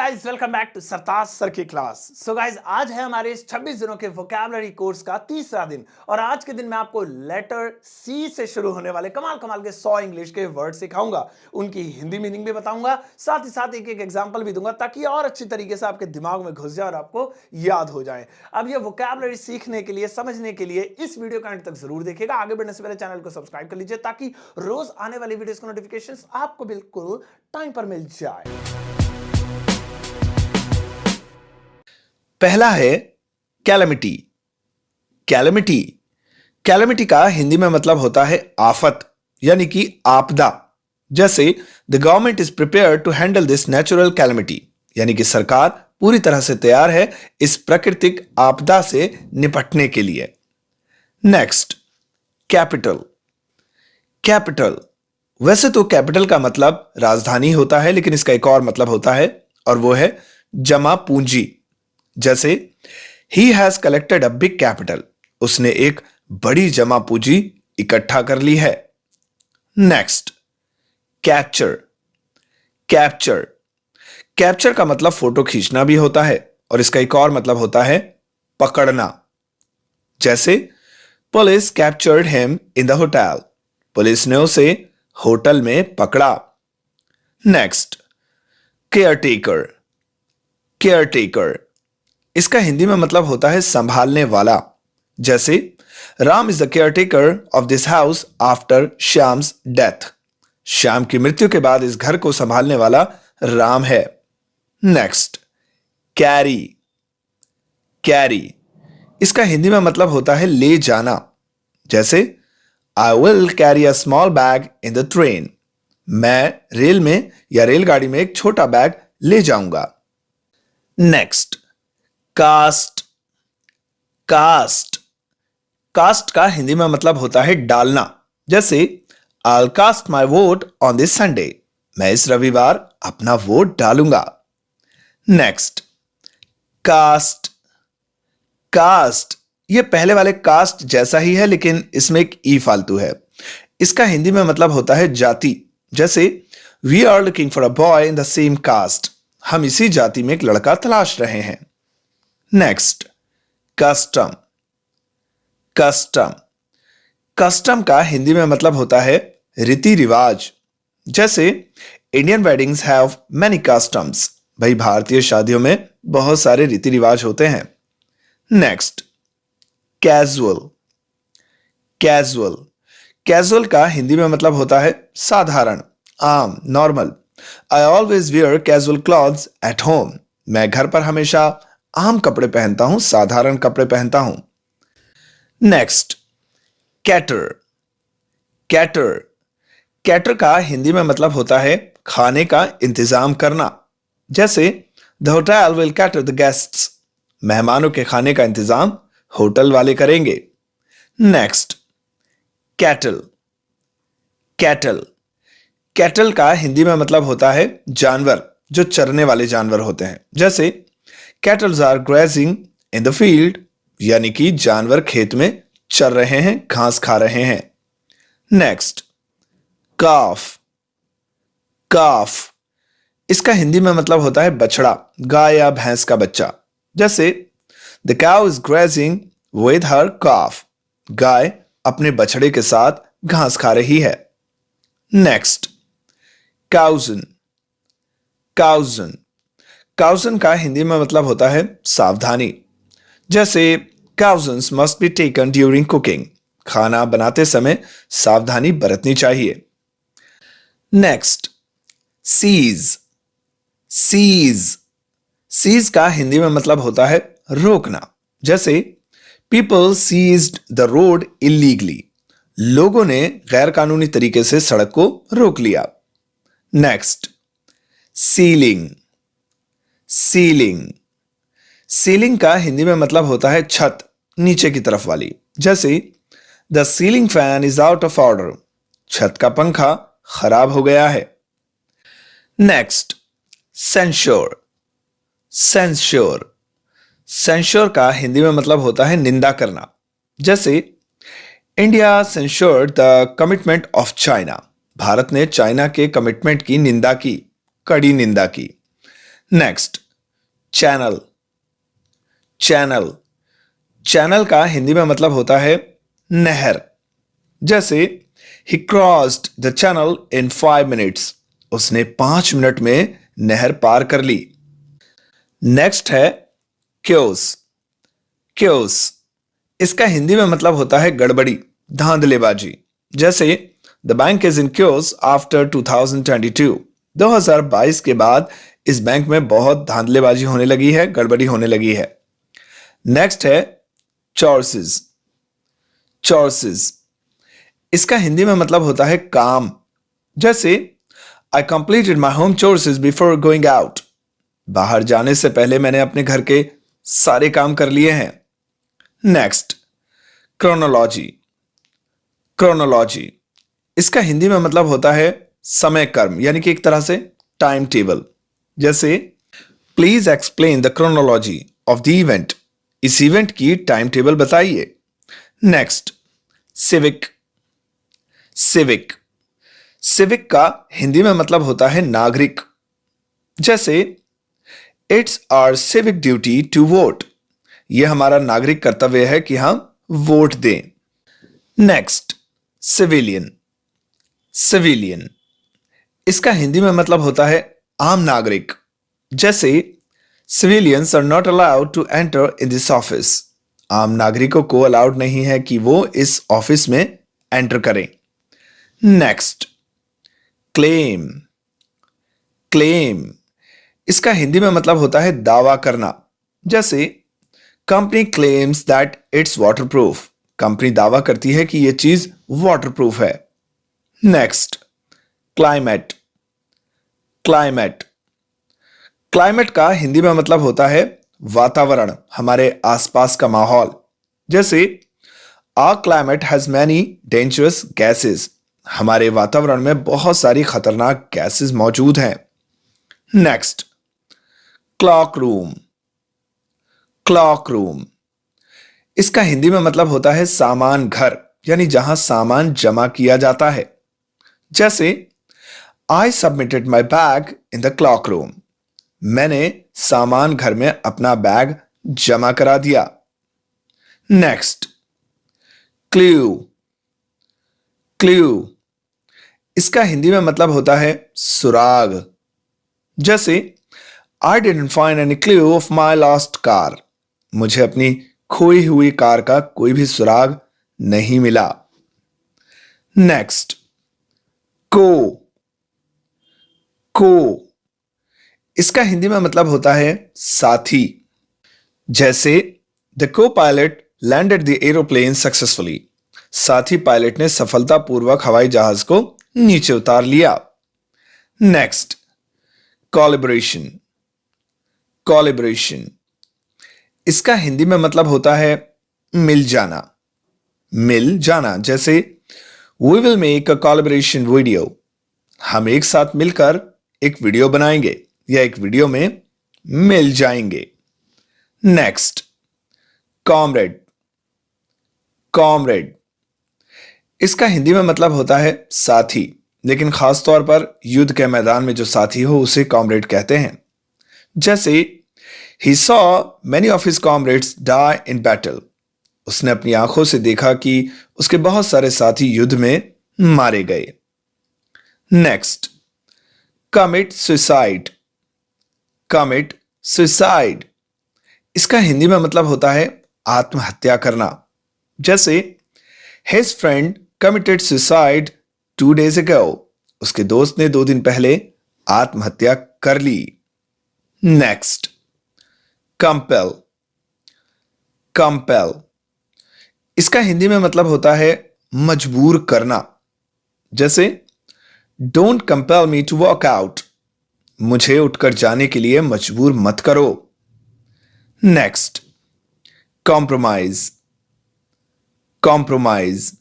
Guys welcome back to Sartaj sir की class. So guys आज है हमारे इस 26 दिनों के वोकैबुलरी कोर्स का तीसरा दिन और आज के दिन मैं आपको लेटर सी से शुरू होने वाले कमाल कमाल के 100 इंग्लिश के वर्ड सिखाऊंगा, उनकी हिंदी मीनिंग भी बताऊंगा, साथ ही साथ एक एक एग्जांपल भी दूंगा ताकि और अच्छी तरीके से आपके दिमाग में घुस जाए और आपको याद हो जाए। अब ये वोकैबुलरी सीखने के लिए, समझने के लिए इस वीडियो का अंत तक जरूर देखिएगा। आगे बढ़ने से पहले चैनल को सब्सक्राइब कर लीजिए ताकि रोज आने वाली वीडियोस के नोटिफिकेशंस आपको बिल्कुल टाइम पर मिल जाए। पहला है कैलेमिटी। कैलेमिटी कैलेमिटी का हिंदी में मतलब होता है आफत यानी कि आपदा। जैसे the government is prepare to handle this natural calamity, यानी कि सरकार पूरी तरह से तैयार है इस प्राकृतिक आपदा से निपटने के लिए। Next, capital. कैपिटल वैसे तो कैपिटल का मतलब राजधानी होता है, लेकिन इसका एक और मतलब होता है और वो है जमा पूंजी। जैसे he has collected a big capital, उसने एक बड़ी जमा पूंजी इकट्ठा कर ली है। Next, capture. कैप्चर कैप्चर का मतलब फोटो खींचना भी होता है और इसका एक और मतलब होता है पकड़ना। जैसे police captured him in the hotel, police ने उसे होटल में पकड़ा। Next, caretaker. केयरटेकर इसका हिंदी में मतलब होता है संभालने वाला। जैसे Ram is the caretaker of this house after Shyam's death, Shyam की मृत्यु के बाद इस घर को संभालने वाला राम है। Next, carry. कैरी इसका हिंदी में मतलब होता है ले जाना। जैसे I will carry a small bag in the train, मैं रेल में या रेलगाड़ी में एक छोटा बैग ले जाऊंगा। Next, cast. कास्ट कास्ट का हिंदी में मतलब होता है डालना। जैसे I will cast my vote on this Sunday, मैं इस रविवार अपना वोट डालूंगा। Next, cast. कास्ट ये पहले वाले कास्ट जैसा ही है, लेकिन इसमें एक ई फालतू है। इसका हिंदी में मतलब होता है जाति। जैसे we are looking for a boy in the same caste, हम इसी जाति में एक लड़का तलाश रहे हैं। Next, custom. कस्टम कस्टम का हिंदी में मतलब होता है रीति रिवाज। जैसे Indian weddings have many customs, भाई भारतीय शादियों में बहुत सारे रीति रिवाज होते हैं। Next, casual. कैजुअल कैजुअल का हिंदी में मतलब होता है साधारण, आम, normal. I always wear casual clothes at home, मैं घर पर हमेशा आम कपड़े पहनता हूं, साधारण कपड़े पहनता हूं। Next, cater. कैटर कैटर का हिंदी में मतलब होता है खाने का इंतजाम करना। जैसे the hotel will cater the guests, मेहमानों के खाने का इंतजाम होटल वाले करेंगे। Next, cattle. कैटल कैटल का हिंदी में मतलब होता है जानवर, जो चरने वाले जानवर होते हैं। जैसे cattles are grazing in the field, यानी कि जानवर खेत में चर रहे हैं, घास खा रहे हैं। नेक्स्ट, काफ। काफ इसका हिंदी में मतलब होता है बछड़ा, गाय या भैंस का बच्चा। जैसे the cow is grazing with her calf, गाय अपने बछड़े के साथ घास खा रही है। नेक्स्ट, काउजन। काउजन काउजन का हिंदी में मतलब होता है सावधानी। जैसे cautions must be taken during cooking, खाना बनाते समय सावधानी बरतनी चाहिए। Next, seize. सीज सीज का हिंदी में मतलब होता है रोकना। जैसे people seized the road illegally, लोगों ने गैर कानूनी तरीके से सड़क को रोक लिया। Next, ceiling. सीलिंग सीलिंग का हिंदी में मतलब होता है छत, नीचे की तरफ वाली। जैसे the ceiling fan is out of order, छत का पंखा खराब हो गया है। Next, censure. सेंश्योर सेंश्योर का हिंदी में मतलब होता है निंदा करना। जैसे India censured the commitment of China, भारत ने चाइना के कमिटमेंट की निंदा की, कड़ी निंदा की। Next, channel. चैनल, चैनल का हिंदी में मतलब होता है नहर। जैसे ही crossed the channel in 5 minutes, उसने 5 मिनट में नहर पार कर ली। नेक्स्ट है क्योस। क्योस, इसका हिंदी में मतलब होता है गड़बड़ी, धांधलेबाजी। जैसे the bank is in chaos after 2022, 2022 के बाद इस बैंक में बहुत धांधलेबाजी होने लगी है, गड़बड़ी होने लगी है। नेक्स्ट है चोर्सेस। चोर्सेस, इसका हिंदी में मतलब होता है काम। जैसे I completed my home chores before going out, बाहर जाने से पहले मैंने अपने घर के सारे काम कर लिए हैं। Next, chronology. क्रोनोलॉजी, इसका हिंदी में मतलब होता है समय कर्म, यानी कि एक तरह से टाइम टेबल। जैसे please explain the chronology of the event, इस इवेंट की टाइम टेबल बताइए। Next, civic. सिविक, सिविक का हिंदी में मतलब होता है नागरिक। जैसे it's our civic duty to vote, यह हमारा नागरिक कर्तव्य है कि हम वोट दें। Next, civilian. सिविलियन, इसका हिंदी में मतलब होता है आम नागरिक। जैसे civilians are not allowed to enter in this office, आम नागरिकों को अलाउड नहीं है कि वो इस ऑफिस में एंटर करें। Next, claim. क्लेम, इसका हिंदी में मतलब होता है दावा करना। जैसे company claims that it's waterproof, company दावा करती है कि यह चीज वाटरप्रूफ है। Next, climate. क्लाइमेट, क्लाइमेट का हिंदी में मतलब होता है वातावरण, हमारे आसपास का माहौल। जैसे our climate has many dangerous gases, हमारे वातावरण में बहुत सारी खतरनाक गैसेस मौजूद हैं। Next, clock room. Clock room, इसका हिंदी में मतलब होता है सामान घर, यानी जहां सामान जमा किया जाता है। जैसे I submitted my bag in the clock room, मैंने सामान घर में अपना बैग जमा करा दिया। Next, clue. क्ल्यू, इसका हिंदी में मतलब होता है सुराग। जैसे I didn't find any clue of my lost car, मुझे अपनी खोई हुई कार का कोई भी सुराग नहीं मिला। नेक्स्ट, को। को, इसका हिंदी में मतलब होता है साथी। जैसे द को pilot landed the aeroplane successfully, साथी पायलट ने सफलतापूर्वक हवाई जहाज को नीचे उतार लिया। Next, collaboration. कोलैबोरेशन, इसका हिंदी में मतलब होता है मिल जाना। मिल जाना, जैसे we will make a collaboration video, हम एक साथ मिलकर एक वीडियो बनाएंगे या एक वीडियो में मिल जाएंगे। Next, comrade. कॉमरेड, इसका हिंदी में मतलब होता है साथी, लेकिन खासतौर पर युद्ध के मैदान में जो साथी हो उसे कॉमरेड कहते हैं। जैसे he saw many of his comrades die in battle, उसने अपनी आंखों से देखा कि उसके बहुत सारे साथी युद्ध में मारे गए। Next, commit suicide. Commit suicide, इसका हिंदी में मतलब होता है आत्महत्या करना। जैसे his friend committed suicide 2 days ago, उसके दोस्त ने 2 दिन पहले आत्महत्या कर ली। Next, compel. कंपेल, इसका हिंदी में मतलब होता है मजबूर करना। जैसे don't compel me to walk out, मुझे उठकर जाने के लिए मजबूर मत करो। Next, compromise. कॉम्प्रोमाइज,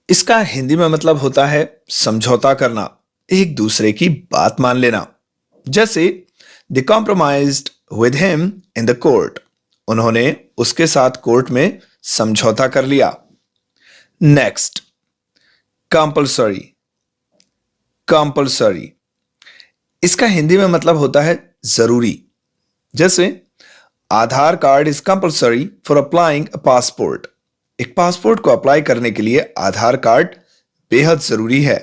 इसका हिंदी में मतलब होता है समझौता करना, एक दूसरे की बात मान लेना। जैसे they compromised with him in the court, उन्होंने उसके साथ कोर्ट में समझौता कर लिया। Next, compulsory. कंपल्सरी, इसका हिंदी में मतलब होता है जरूरी। जैसे Aadhaar card is compulsory for applying a passport. एक पासपोर्ट को अप्लाई करने के लिए आधार कार्ड बेहद जरूरी है।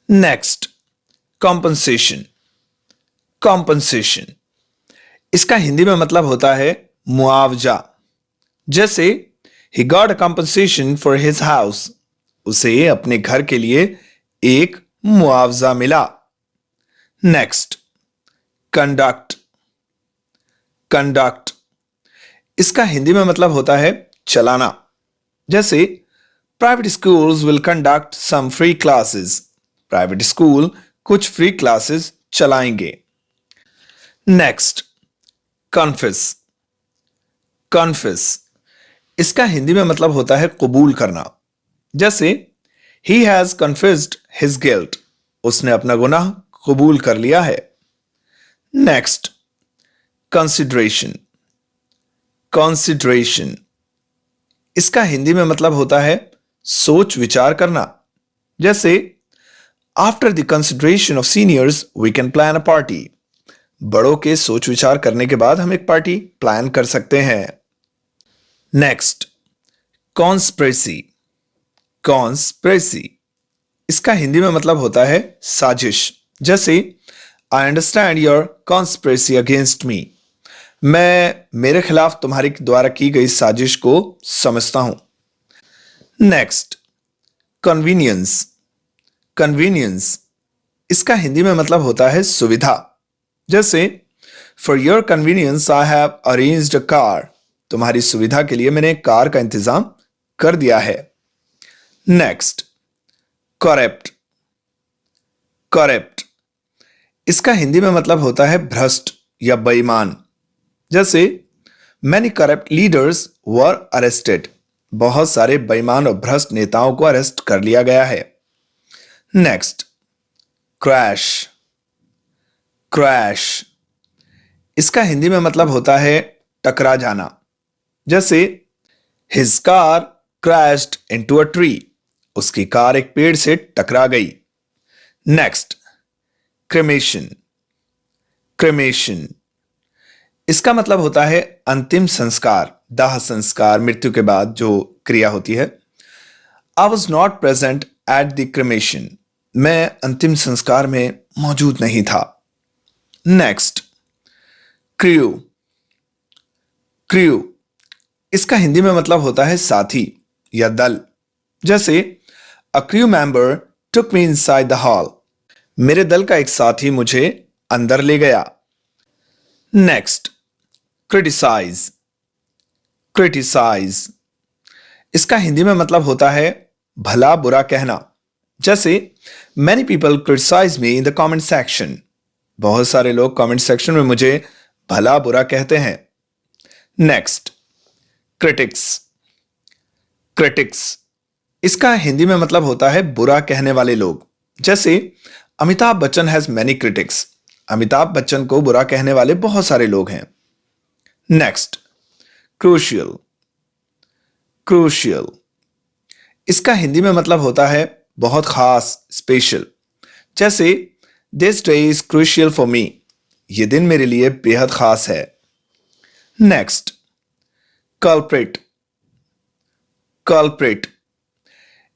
Next, compensation. कॉम्पनसेशन इसका हिंदी में मतलब होता है मुआवजा। जैसे he got a compensation for his house. उसे अपने घर के लिए एक मुआवजा मिला। Next, conduct. कंडक्ट इसका हिंदी में मतलब होता है चलाना। जैसे private schools will conduct some free classes. Private school कुछ फ्री क्लासेस चलाएंगे। Next, confess. कन्फेस इसका हिंदी में मतलब होता है कबूल करना। जैसे he has confessed his guilt. उसने अपना गुनाह कबूल कर लिया है। Next, consideration. कंसिडरेशन इसका हिंदी में मतलब होता है सोच विचार करना। जैसे after the consideration of seniors we can plan a party. बड़ों के सोच विचार करने के बाद हम एक पार्टी प्लान कर सकते हैं। Next, conspiracy. कॉन्स्पिरेसी इसका हिंदी में मतलब होता है साजिश। जैसे I understand your conspiracy against me. मैं मेरे खिलाफ तुम्हारे द्वारा की गई साजिश को समझता हूं। Next, convenience. कन्वीनियंस इसका हिंदी में मतलब होता है सुविधा। जैसे for your convenience I have arranged a car. तुम्हारी सुविधा के लिए मैंने कार का इंतजाम कर दिया है। Next, corrupt. करप्ट इसका हिंदी में मतलब होता है भ्रष्ट या बेईमान। जैसे many corrupt leaders were arrested. बहुत सारे बेईमान और भ्रष्ट नेताओं को अरेस्ट कर लिया गया है। Next, crash. क्रैश इसका हिंदी में मतलब होता है टकरा जाना। जैसे his car crashed into a tree. उसकी कार एक पेड़ से टकरा गई। Next, cremation. क्रेमेशन इसका मतलब होता है अंतिम संस्कार, दाह संस्कार, मृत्यु के बाद जो क्रिया होती है। I was not present at the cremation. मैं अंतिम संस्कार में मौजूद नहीं था। Next, crew. क्रू इसका हिंदी में मतलब होता है साथी या दल। जैसे a crew member took me inside the hall. मेरे दल का एक साथी मुझे अंदर ले गया। Next, criticise. क्रिटिसाइज इसका हिंदी में मतलब होता है भला बुरा कहना। जैसे many people criticise me in the comment section. बहुत सारे लोग कमेंट सेक्शन में मुझे भला बुरा कहते हैं। Next, critics. क्रिटिक्स इसका हिंदी में मतलब होता है बुरा कहने वाले लोग। जैसे Amitabh Bachchan has many critics. Amitabh Bachchan को बुरा कहने वाले बहुत सारे लोग हैं। Next, crucial. क्रूशियल इसका हिंदी में मतलब होता है बहुत खास, स्पेशल। जैसे this day is crucial for me. यह दिन मेरे लिए बेहद खास है। Next, culprit. कल्प्रिट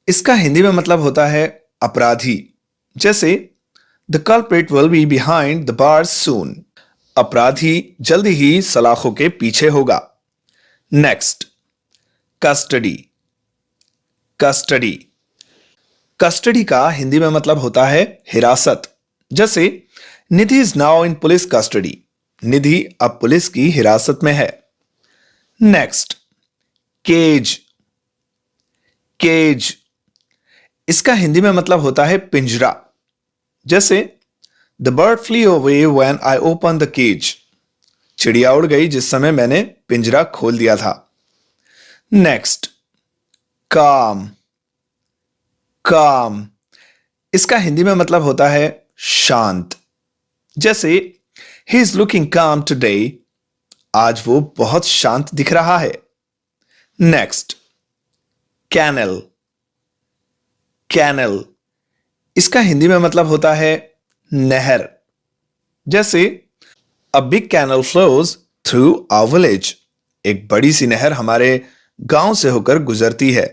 इसका हिंदी में मतलब होता है अपराधी। जैसे the culprit will be behind the bars soon. अपराधी जल्दी ही सलाखों के पीछे होगा। Next, custody. कस्टडी कस्टडी का हिंदी में मतलब होता है हिरासत। जैसे Nidhi is now in police custody. Nidhi अब पुलिस की हिरासत में है। Next, cage. केज इसका हिंदी में मतलब होता है पिंजरा। जैसे the bird flee away when I open the cage. चिड़िया उड़ गई जिस समय मैंने पिंजरा खोल दिया था। नेक्स्ट, काम। काम इसका हिंदी में मतलब होता है शांत। जैसे ही इज लुकिंग काम टुडे। आज वो बहुत शांत दिख रहा है। Next, canal. कैनल इसका हिंदी में मतलब होता है नहर। जैसे A big canal flows through our village. एक बड़ी सी नहर हमारे गांव से होकर गुजरती है.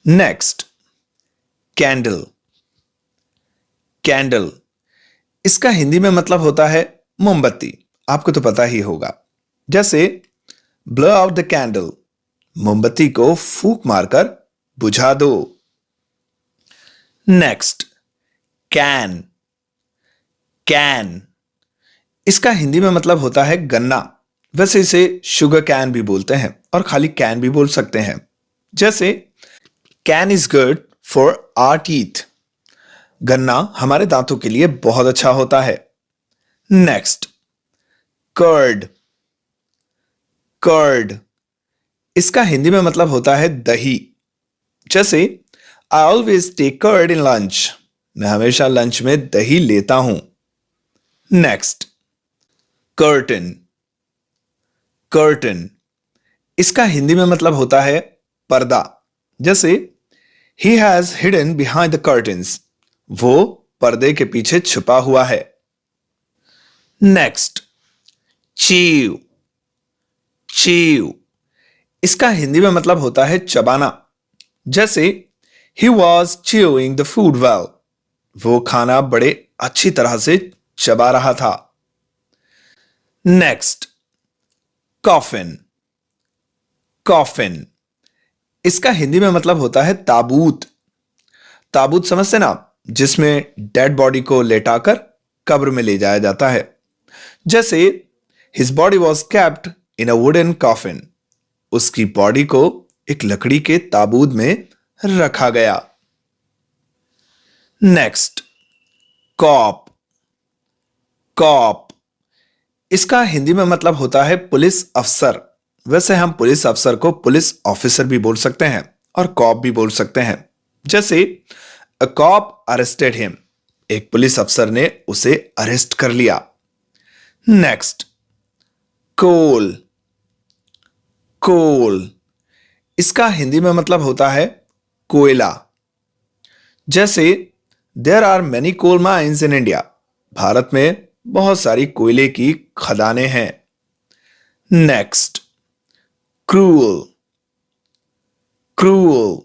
Next, candle. कैंडल इसका हिंदी में मतलब होता है मोमबत्ती. आपको तो पता ही होगा. जैसे ब्लो आउट द कैंडल, मोमबत्ती को फूंक मारकर बुझा दो. Next, can. कैन इसका हिंदी में मतलब होता है गन्ना. वैसे इसे शुगर कैन भी बोलते हैं और खाली कैन भी बोल सकते हैं. जैसे cane is good for our teeth, गन्ना हमारे दांतों के लिए बहुत अच्छा होता है. Next, curd. कर्ड इसका हिंदी में मतलब होता है दही. जैसे I always take curd in lunch, मैं हमेशा लंच में दही लेता हूं. Next, curtain. कर्टन इसका हिंदी में मतलब होता है पर्दा. जैसे he has hidden behind the curtains, वो पर्दे के पीछे छुपा हुआ है. Next, chew. चीव इसका हिंदी में मतलब होता है चबाना. जैसे he was chewing the food well, वो खाना बड़े अच्छी तरह से चबा रहा था. Next, coffin. कॉफिन इसका हिंदी में मतलब होता है ताबूत. ताबूत समझते ना, जिसमें डेड बॉडी को लेटाकर कब्र में ले जाया जाता है. जैसे his body was kept in a wooden coffin, उसकी बॉडी को एक लकड़ी के ताबूत में रखा गया. Next, corp. कॉप इसका हिंदी में मतलब होता है पुलिस अफसर. वैसे हम पुलिस अफसर को पुलिस ऑफिसर भी बोल सकते हैं और कॉप भी बोल सकते हैं. जैसे अ कॉप अरेस्टेड हिम, एक पुलिस अफसर ने उसे अरेस्ट कर लिया. नेक्स्ट, कोल. कोल इसका हिंदी में मतलब होता है कोयला. जैसे there are many coal mines in India, भारत में बहुत सारी कोयले की खदानें हैं. Next, cruel. क्रूअल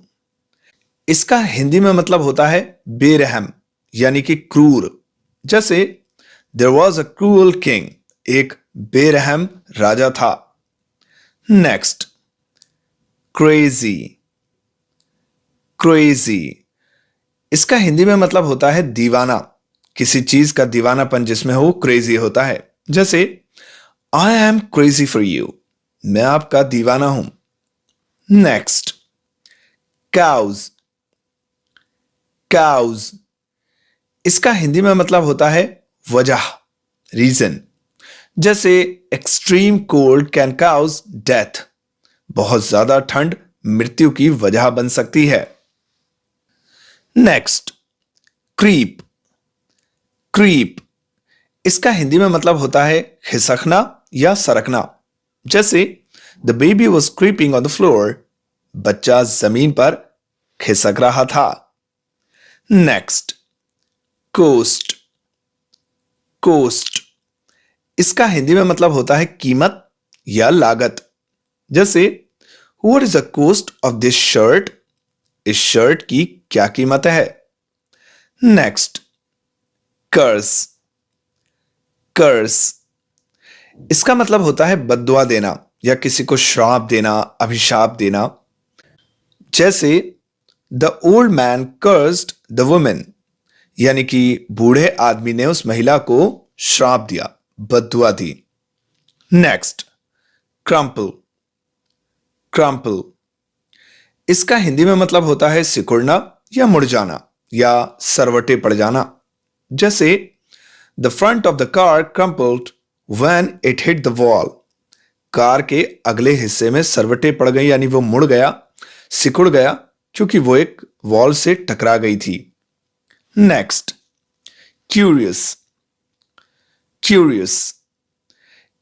इसका हिंदी में मतलब होता है बेरहम यानी कि क्रूर. जैसे there was a cruel king, एक बेरहम राजा था. Next, crazy. क्रेजी इसका हिंदी में मतलब होता है दीवाना. किसी चीज का दीवानापन जिसमें हो क्रेजी होता है. जैसे I am crazy for you, मैं आपका दीवाना हूं. Next, cause. काउज इसका हिंदी में मतलब होता है वजह, रीजन. जैसे extreme cold can cause death, बहुत ज्यादा ठंड मृत्यु की वजह बन सकती है. Next, creep. क्रीप इसका हिंदी में मतलब होता है खिसकना या सरकना. जैसे the baby was creeping on the floor, बच्चा जमीन पर खिसक रहा था. Next, coast. कोस्ट इसका हिंदी में मतलब होता है कीमत या लागत. जैसे what is the cost of this shirt, इस शर्ट की क्या कीमत है. नेक्स्ट, कर्स. कर्स इसका मतलब होता है बद्दुआ देना या किसी को श्राप देना, अभिशाप देना. जैसे the old man cursed the women, यानी कि बूढ़े आदमी ने उस महिला को श्राप दिया, बद्दुआ दी. Next, crumple. क्रम्पल इसका हिंदी में मतलब होता है सिकुड़ना या मुड़ जाना या सरवटे पड़ जाना. जैसे the front of the car crumpled when it hit the wall, car के अगले हिस्से में सरवटे पड़ गई यानी वो मुड़ गया, सिकुड़ गया, क्योंकि वो एक वॉल से टकरा गई थी. Next, curious. क्यूरियस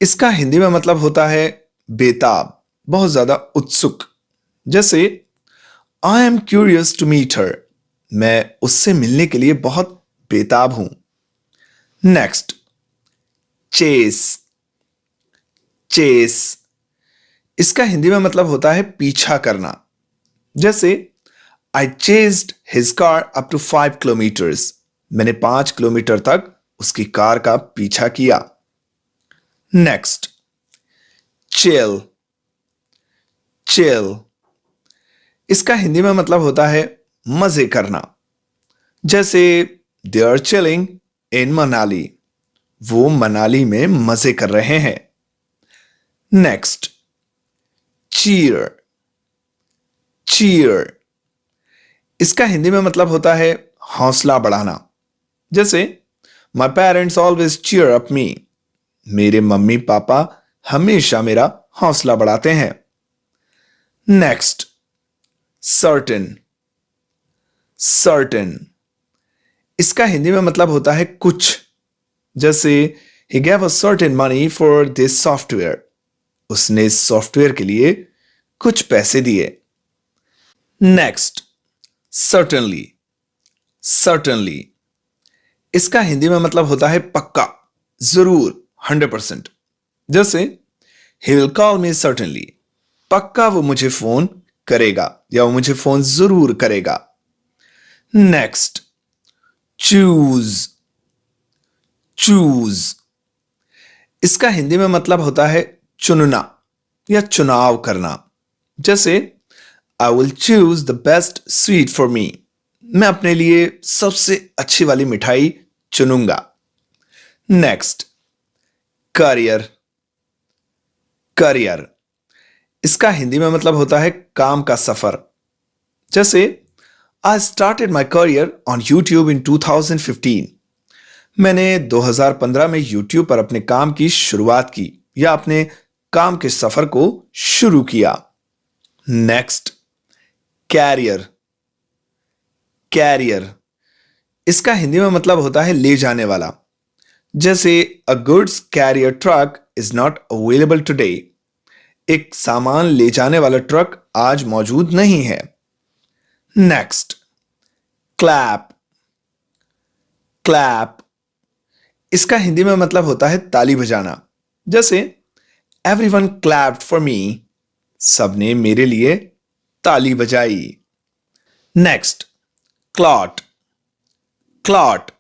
इसका हिंदी में मतलब होता है बेताब, बहुत ज्यादा उत्सुक. जैसे I am curious to meet her, मैं उससे मिलने के लिए बहुत बेताब हूं. Next, chase, chase. इसका हिंदी में मतलब होता है पीछा करना। जैसे I chased his car up to 5 kilometres. मैंने 5 किलोमीटर तक उसकी कार का पीछा किया। Next, chill, chill. इसका हिंदी में मतलब होता है मजे करना। जैसे they are chilling in Manali. वो मनाली में मजे कर रहे हैं। Next, cheer, cheer. इसका हिंदी में मतलब होता है हौसला बढ़ाना। जैसे my parents always cheer up me. मेरे मम्मी पापा हमेशा मेरा हौसला बढ़ाते हैं। Next, certain, certain. इसका हिंदी में मतलब होता है कुछ। जैसे he gave a certain money for this software. उसने इस सॉफ्टवेयर के लिए कुछ पैसे दिए। Next, certainly, certainly. इसका हिंदी में मतलब होता है पक्का, जरूर, 100%। जैसे he will call me certainly. पक्का वो मुझे फोन करेगा या वो मुझे फोन जरूर करेगा। Next, choose, choose. इसका हिंदी में मतलब होता है चुनना या चुनाव करना। जैसे I will choose the best sweet for me. मैं अपने लिए सबसे अच्छी वाली मिठाई चुनूंगा। Next, career, career. इसका हिंदी में मतलब होता है काम का सफर। जैसे I started my career on YouTube in 2015। मैंने 2015 में यूट्यूब पर अपने काम की शुरुआत की या अपने काम के सफर को शुरू किया। Next, career, career. इसका हिंदी में मतलब होता है ले जाने वाला। जैसे अ goods carrier truck is not available today. एक सामान ले जाने वाला ट्रक आज मौजूद नहीं है। Next, clap, clap. इसका हिंदी में मतलब होता है ताली बजाना। जैसे एवरीवन क्लैप्ड फॉर मी। सबने मेरे लिए ताली बजाई। Next, clot, clot.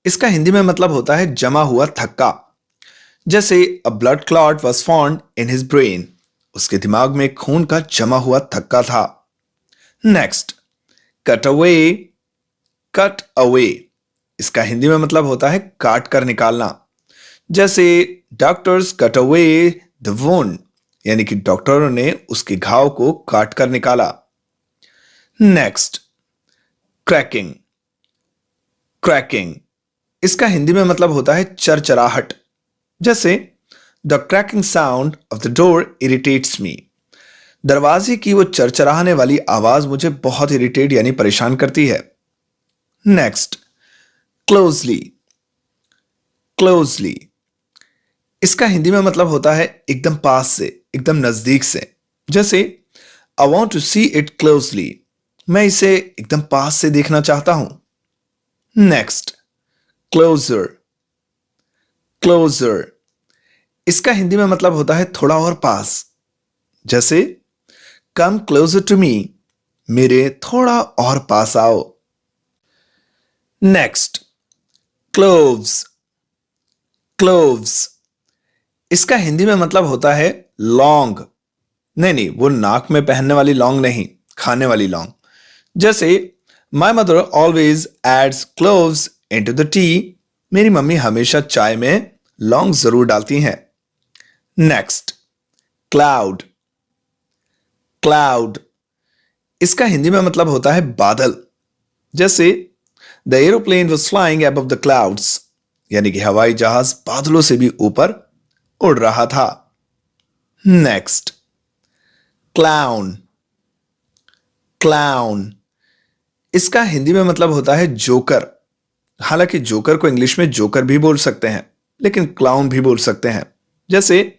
इसका हिंदी में मतलब होता है जमा हुआ थक्का। जैसे अ blood clot was formed in his brain. उसके दिमाग में खून का जमा हुआ थक्का था। Next, cut away, cut away. इसका हिंदी में मतलब होता है काट कर निकालना। जैसे doctors cut away the wound. यानी कि डॉक्टरों ने उसके घाव को काट कर निकाला। Next, cracking, cracking. इसका हिंदी में मतलब होता है चरचराहट। जैसे the cracking sound of the door irritates me. दरवाजे की वो चरचराने वाली आवाज मुझे बहुत इरिटेट यानी परेशान करती है। Next, closely, closely. इसका हिंदी में मतलब होता है एकदम पास से, एकदम नजदीक से। जैसे I want to see it closely. मैं इसे एकदम पास से देखना चाहता हूं। Next, closer, closer. इसका हिंदी में मतलब होता है थोड़ा और पास। जैसे कम क्लोजर टू मी। मेरे थोड़ा और पास आओ। Next, cloves, cloves. इसका हिंदी में मतलब होता है लौंग। नहीं नहीं, वो नाक में पहनने वाली लौंग नहीं, खाने वाली लौंग। जैसे my mother always adds cloves into the tea. मेरी मम्मी हमेशा चाय में लौंग जरूर डालती हैं। Next, cloud, cloud. इसका हिंदी में मतलब होता है बादल। जैसे the aeroplane was flying above the clouds. यानी कि हवाई जहाज बादलों से भी ऊपर उड़ रहा था। Next, clown, clown. इसका हिंदी में मतलब होता है जोकर। हालांकि जोकर को इंग्लिश में जोकर भी बोल सकते हैं, लेकिन क्लाउन भी बोल सकते हैं। जैसे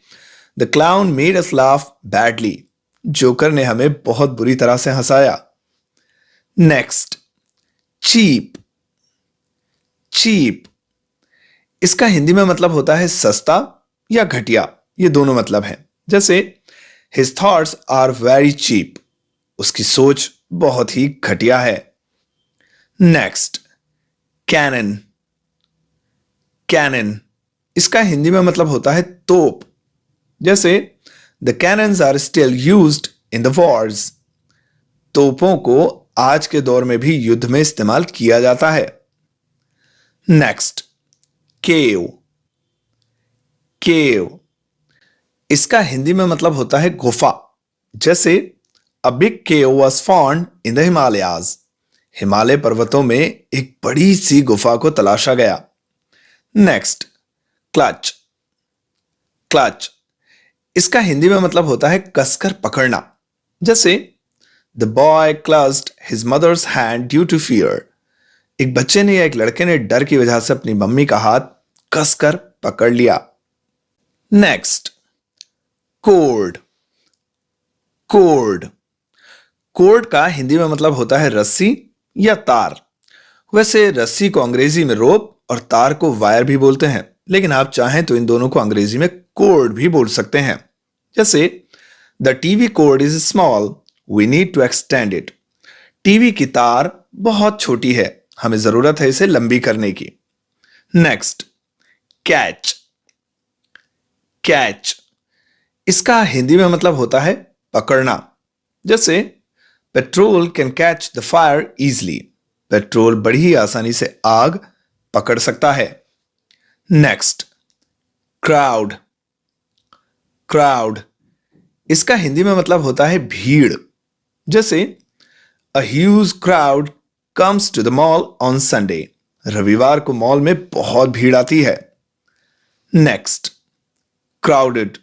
the clown made us laugh badly. Joker ने हमें बहुत बुरी तरह से हंसाया। Next, cheap, cheap. इसका हिंदी में मतलब होता है सस्ता या घटिया, ये दोनों मतलब हैं। जैसे his thoughts are very cheap, उसकी सोच बहुत ही घटिया है। Next, cannon. कैनन, इसका हिंदी में मतलब होता है तोप। जैसे the cannons are still used in the wars, तोपों को आज के दौर में भी युद्ध में इस्तेमाल किया जाता है। नेक्स्ट, केव। केव, इसका हिंदी में मतलब होता है गुफा। जैसे a big cave was found in the Himalayas, Himalaya पर्वतों में एक बड़ी सी गुफा को तलाशा गया। Next, clutch. क्लच, इसका हिंदी में मतलब होता है कसकर पकड़ना। जैसे the boy clutched his mother's hand due to fear, एक बच्चे ने या एक लड़के ने डर की वजह से अपनी मम्मी का हाथ कसकर पकड़ लिया। Next, code. कोर्ड, कोर्ड का हिंदी में मतलब होता है रस्सी या तार। वैसे रस्सी को अंग्रेजी में रोप और तार को वायर भी बोलते हैं, लेकिन आप चाहें तो इन दोनों को अंग्रेजी में कोर्ड भी बोल सकते हैं। जैसे the TV cord is small, we need to extend it, TV की तार बहुत छोटी है, हमें जरूरत है इसे लंबी करने की। Next, catch. कैच, इसका हिंदी में मतलब होता है पकड़ना। जैसे petrol can catch the fire easily, petrol बड़ी ही आसानी से आग पकड़ सकता है। Next, crowd. क्राउड, इसका हिंदी में मतलब होता है भीड़। जैसे a huge crowd comes to the mall on Sunday, रविवार को मॉल में बहुत भीड़ आती है। Next, crowded.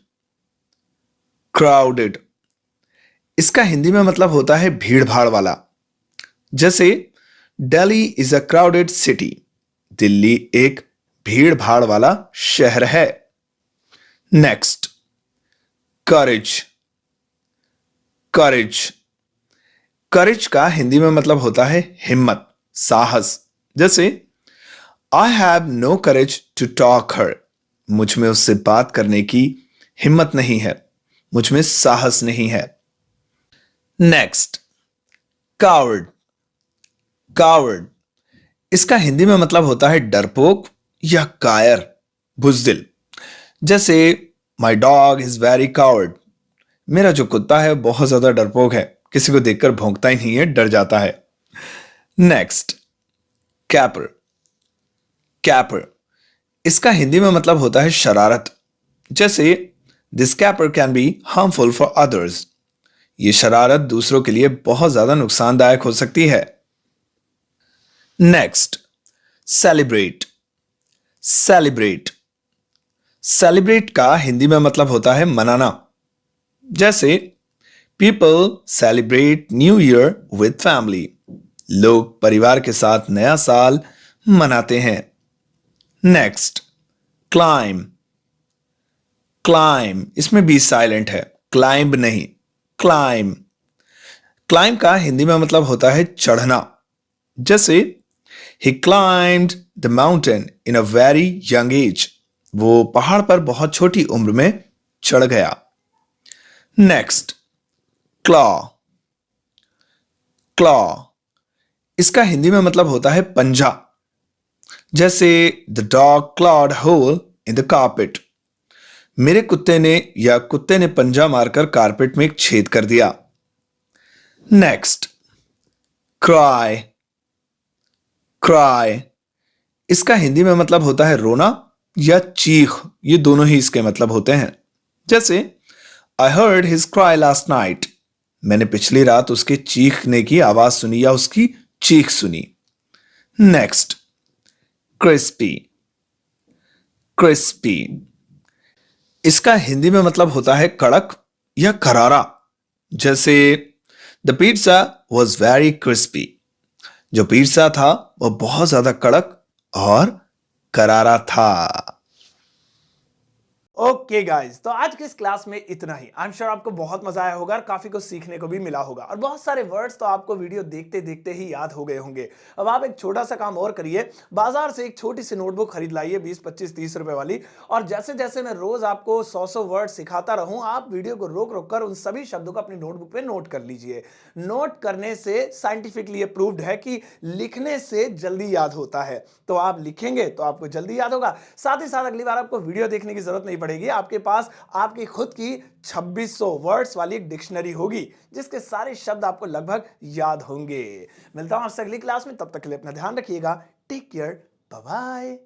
क्राउडेड, इसका हिंदी में मतलब होता है भीड़ भाड़ वाला। जैसे Delhi is a crowded city, Delhi एक भीड़ भाड़ वाला शहर है। नेक्स्ट, करेज। करेज, करेज का हिंदी में मतलब होता है हिम्मत, साहस। जैसे I have no courage to talk her, मुझ में उससे बात करने की हिम्मत नहीं है, मुझ में साहस नहीं है। Next, coward. कावर्ड, इसका हिंदी में मतलब होता है डरपोक या कायर, बुजदिल। जैसे my dog is very coward, मेरा जो कुत्ता है बहुत ज्यादा डरपोक है, किसी को देखकर भौंकता ही नहीं है, डर जाता है। नेक्स्ट, कैपर। कैपर, इसका हिंदी में मतलब होता है शरारत। जैसे this caper can be harmful for others, ये शरारत दूसरों के लिए बहुत ज्यादा नुकसानदायक हो सकती है। Next, celebrate. सेलिब्रेट, सेलिब्रेट का हिंदी में मतलब होता है मनाना। जैसे people celebrate new year with family, लोग परिवार के साथ नया साल मनाते हैं। Next, climb. क्लाइम, इसमें भी साइलेंट है, क्लाइंब नहीं, क्लाइम। क्लाइम का हिंदी में मतलब होता है चढ़ना। जैसे he climbed the mountain in a very young age, वो पहाड़ पर बहुत छोटी उम्र में चढ़ गया। Next, claw. क्लॉ, इसका हिंदी में मतलब होता है पंजा। जैसे the dog clawed hole in the carpet, मेरे कुत्ते ने या कुत्ते ने पंजा मारकर कारपेट में एक छेद कर दिया। Next, cry. क्राई, इसका हिंदी में मतलब होता है रोना या चीख, ये दोनों ही इसके मतलब होते हैं। जैसे I heard his cry last night, मैंने पिछली रात उसके चीखने की आवाज सुनी या उसकी चीख सुनी। Next, crispy. क्रिस्पी, इसका हिंदी में मतलब होता है कड़क या करारा। जैसे the pizza was very crispy, जो पिज्जा था वह बहुत ज्यादा कड़क और करारा था। ओके गाइस, तो आज की इस क्लास में इतना ही। आई एम श्योर आपको बहुत मजा आया होगा और काफी कुछ सीखने को भी मिला होगा और बहुत सारे वर्ड्स तो आपको वीडियो देखते देखते ही याद हो गए होंगे। अब आप एक छोटा सा काम और करिए, बाजार से एक छोटी सी नोटबुक खरीद लाइए 20 25 30 रुपए वाली, और जैसे जैसे मैं रोज आपको 100 वर्ड सिखाता रहूं, आप वीडियो को रोक रोक कर उन सभी शब्दों को अपनी नोटबुक पे नोट कर लीजिए। नोट करने से साइंटिफिकली प्रूव्ड है कि लिखने से जल्दी याद होता है। तो आप लिखेंगे तो आपको जल्दी याद होगा। साथ ही साथ अगली बार आपको वीडियो देखने की जरूरत नहीं पड़ेगी, आपके पास आपकी खुद की 2600 वर्ड्स वाली एक डिक्शनरी होगी जिसके सारे शब्द आपको लगभग याद होंगे। मिलता हूं आपसे अगली क्लास में, तब तक के लिए अपना ध्यान रखिएगा। Take care, bye bye.